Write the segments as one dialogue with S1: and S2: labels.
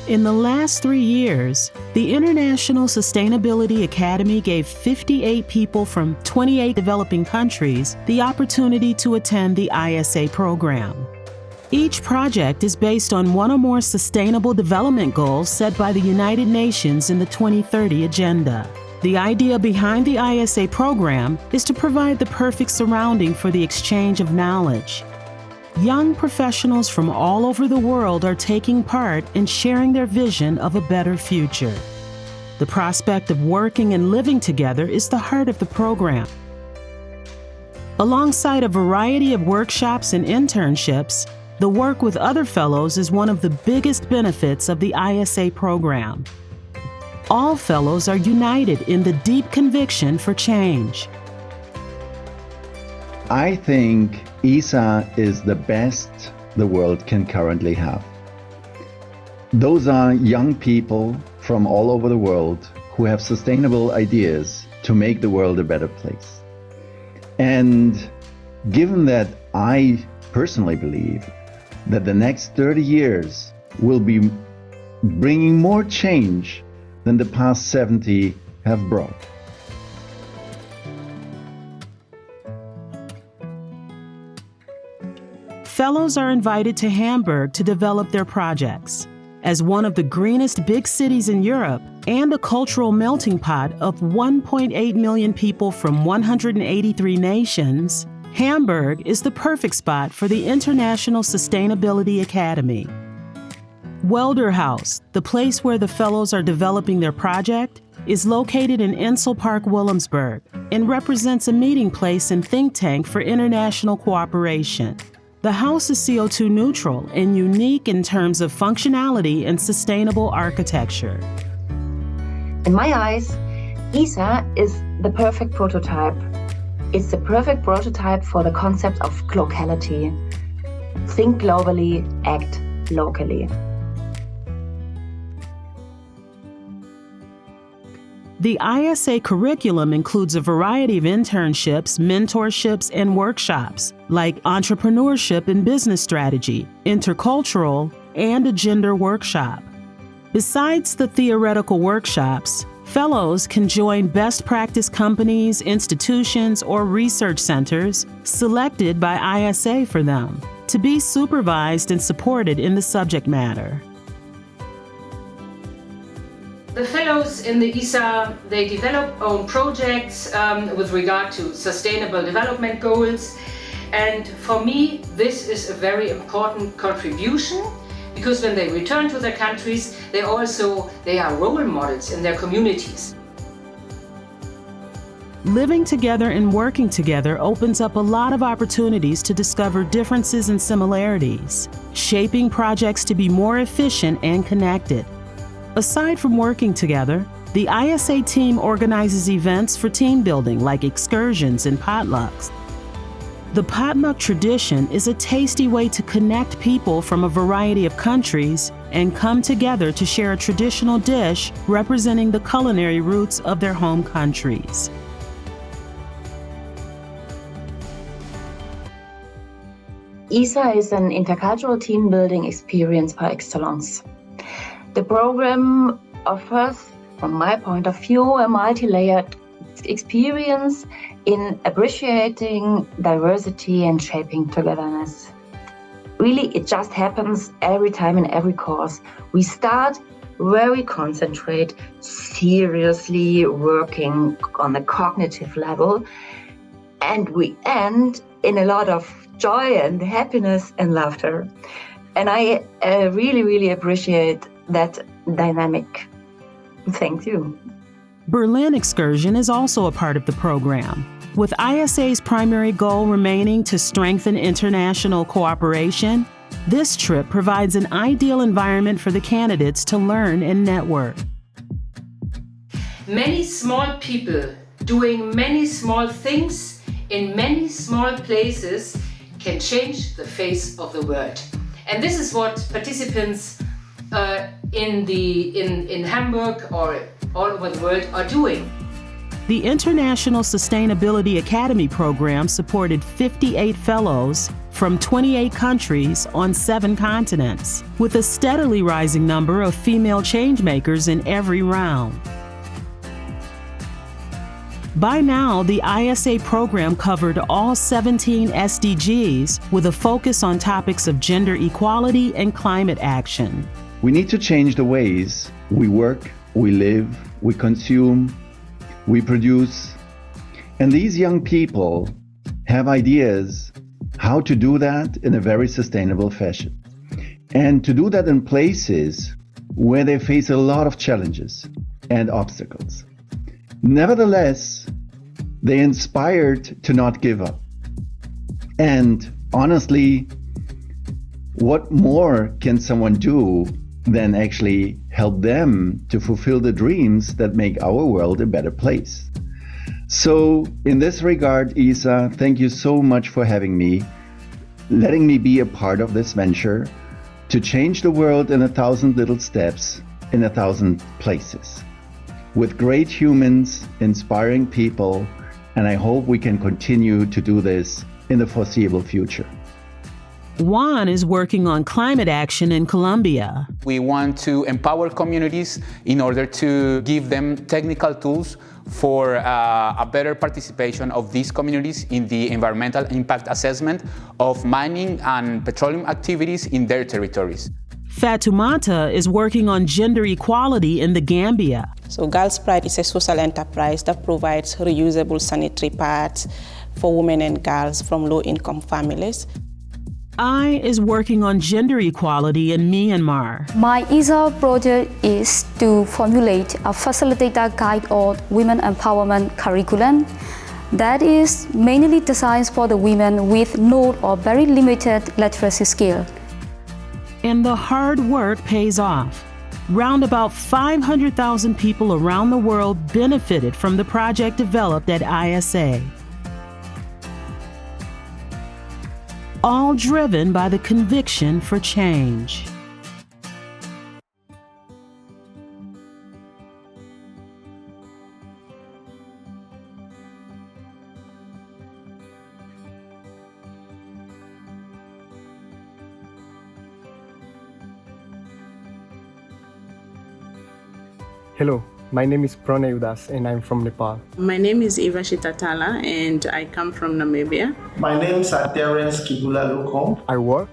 S1: In the last 3 years, the International Sustainability Academy gave 58 people from 28 developing countries the opportunity to attend the ISA program. Each project is based on one or more sustainable development goals set by the United Nations in the 2030 Agenda. The idea behind the ISA program is to provide the perfect surrounding for the exchange of knowledge. Young professionals from all over the world are taking part in sharing their vision of a better future. The prospect of working and living together is the heart of the program. Alongside a variety of workshops and internships, the work with other fellows is one of the biggest benefits of the ISA program. All fellows are united in the deep conviction for change.
S2: I think ESA is the best the world can currently have. Those are young people from all over the world who have sustainable ideas to make the world a better place. And given that I personally believe that the next 30 years will be bringing more change than the past 70 have brought.
S1: Fellows are invited to Hamburg to develop their projects. As one of the greenest big cities in Europe and a cultural melting pot of 1.8 million people from 183 nations, Hamburg is the perfect spot for the International Sustainability Academy. Welder House, the place where the fellows are developing their project, is located in Insel Park, Wilhelmsburg, and represents a meeting place and think tank for international cooperation. The house is CO2 neutral and unique in terms of functionality and sustainable architecture.
S3: In my eyes, ESA is the perfect prototype. It's the perfect prototype for the concept of locality. Think globally, act locally.
S1: The ISA curriculum includes a variety of internships, mentorships, and workshops like entrepreneurship and business strategy, intercultural, and a gender workshop. Besides the theoretical workshops, fellows can join best practice companies, institutions, or research centers selected by ISA for them to be supervised and supported in the subject matter.
S4: The fellows in the ESA, they develop own projects with regard to sustainable development goals. And for me, this is a very important contribution because when they return to their countries, they are role models in their communities.
S1: Living together and working together opens up a lot of opportunities to discover differences and similarities, shaping projects to be more efficient and connected. Aside from working together, the ISA team organizes events for team building like excursions and potlucks. The potluck tradition is a tasty way to connect people from a variety of countries and come together to share a traditional dish representing the culinary roots of their home countries.
S3: ESA is an intercultural team building experience par excellence. The program offers, from my point of view, a multi-layered experience in appreciating diversity and shaping togetherness. Really, it just happens every time in every course. We start very concentrate, seriously working on the cognitive level, and we end in a lot of joy and happiness and laughter. And I really appreciate that dynamic. Thank you.
S1: Berlin excursion is also a part of the program, with ISA's primary goal remaining to strengthen international cooperation. This trip provides an ideal environment for the candidates to learn and network.
S4: Many small people doing many small things in many small places can change the face of the world. And this is what participants in Hamburg or all over the world are doing.
S1: The International Sustainability Academy program supported 58 fellows from 28 countries on 7 continents, with a steadily rising number of female changemakers in every round. By now, the ISA program covered all 17 SDGs with a focus on topics of gender equality and climate action.
S2: We need to change the ways we work, we live, we consume, we produce. And these young people have ideas how to do that in a very sustainable fashion. And to do that in places where they face a lot of challenges and obstacles. Nevertheless, they inspired to not give up. And honestly, what more can someone do than actually help them to fulfill the dreams that make our world a better place? So in this regard, Isa, thank you so much for having me, letting me be a part of this venture to change the world in 1,000 little steps in 1,000 places. With great humans, inspiring people, and I hope we can continue to do this in the foreseeable future.
S1: Juan is working on climate action in Colombia.
S5: We want to empower communities in order to give them technical tools for a better participation of these communities in the environmental impact assessment of mining and petroleum activities in their territories.
S1: Fatoumata is working on gender equality in the Gambia.
S6: So Girls Pride is a social enterprise that provides reusable sanitary pads for women and girls from low-income families.
S1: I is working on gender equality in Myanmar.
S7: My ISA project is to formulate a facilitator guide on women empowerment curriculum that is mainly designed for the women with no or very limited literacy skill.
S1: And the hard work pays off. Round about 500,000 people around the world benefited from the project developed at ISA. All driven by the conviction for change.
S8: Hello, my name is Pranay Udas and I'm from Nepal.
S9: My name is Eva Shitatala and I come from Namibia.
S10: My name is Terence Kibula Lukom.
S8: I work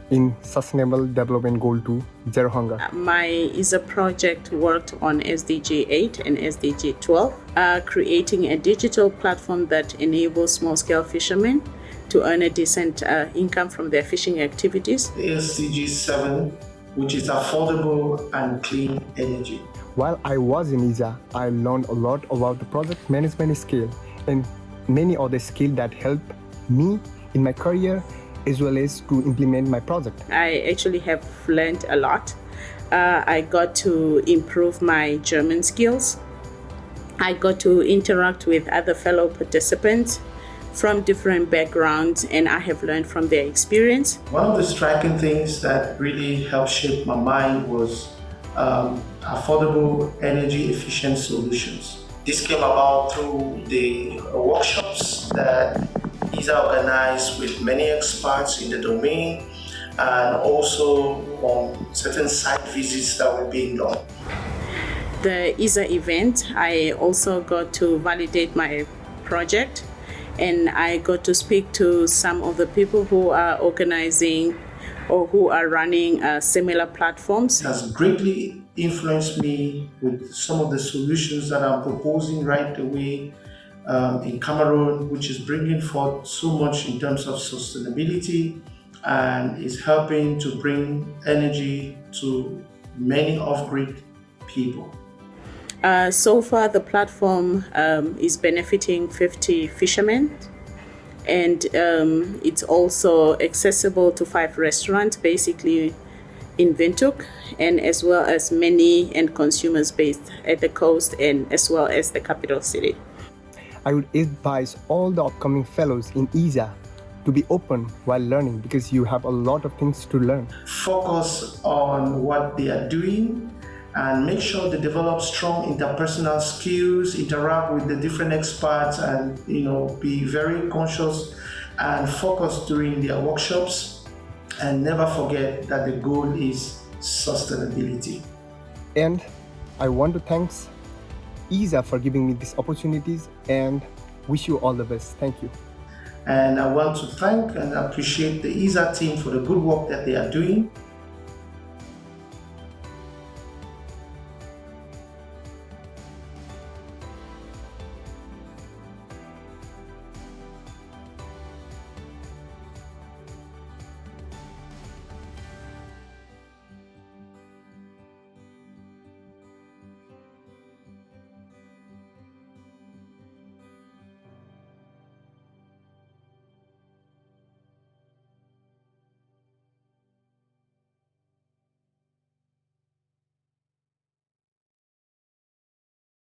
S8: in Sustainable Development Goal 2, Zero Hunger.
S9: My ISA project worked on SDG 8 and SDG 12, creating a digital platform that enables small-scale fishermen to earn a decent income from their fishing activities.
S10: SDG 7, which is affordable and clean energy.
S8: While I was in ISA, I learned a lot about the project management skill and many other skills that helped me in my career as well as to implement my project.
S9: I actually have learned a lot. I got to improve my German skills. I got to interact with other fellow participants from different backgrounds, and I have learned from their experience.
S10: One of the striking things that really helped shape my mind was affordable energy efficient solutions. This came about through the workshops that ISA organized with many experts in the domain, and also on certain site visits that were being done.
S9: The ISA event, I also got to validate my project, and I got to speak to some of the people who are organizing or who are running similar platforms.
S10: It has greatly influenced me with some of the solutions that I'm proposing right away in Cameroon, which is bringing forth so much in terms of sustainability and is helping to bring energy to many off-grid people.
S9: So far, the platform is benefiting 50 fishermen, and it's also accessible to 5 restaurants, basically in Windhoek, and as well as many end consumers based at the coast and as well as the capital city.
S8: I would advise all the upcoming fellows in ISA to be open while learning, because you have a lot of things to learn.
S10: Focus on what they are doing and make sure they develop strong interpersonal skills, interact with the different experts, and be very conscious and focus during their workshops, and never forget that the goal is sustainability.
S8: And I want to thank ESA for giving me these opportunities and wish you all the best. Thank you.
S10: And I want to thank and appreciate the ESA team for the good work that they are doing.